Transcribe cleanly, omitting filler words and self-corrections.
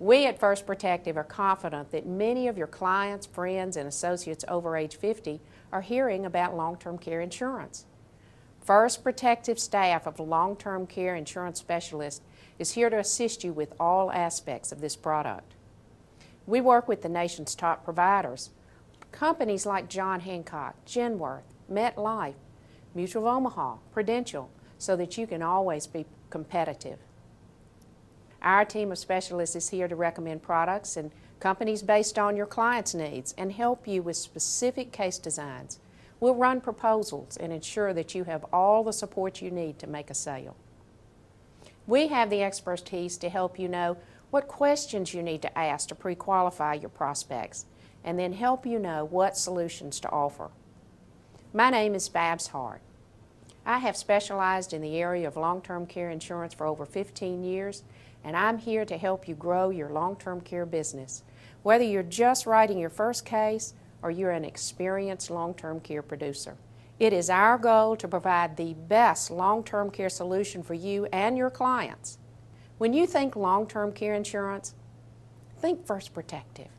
We at First Protective are confident that many of your clients, friends, and associates over age 50 are hearing about long-term care insurance. First Protective staff of the long-term care insurance specialist is here to assist you with all aspects of this product. We work with the nation's top providers, companies like John Hancock, Genworth, MetLife, Mutual of Omaha, Prudential, so that you can always be competitive. Our team of specialists is here to recommend products and companies based on your clients' needs and help you with specific case designs. We'll run proposals and ensure that you have all the support you need to make a sale. We have the expertise to help you know what questions you need to ask to pre-qualify your prospects and then help you know what solutions to offer. My name is Babs Hart. I have specialized in the area of long-term care insurance for over 15 years, and I'm here to help you grow your long-term care business. Whether you're just writing your first case or you're an experienced long-term care producer, it is our goal to provide the best long-term care solution for you and your clients. When you think long-term care insurance, think First Protective.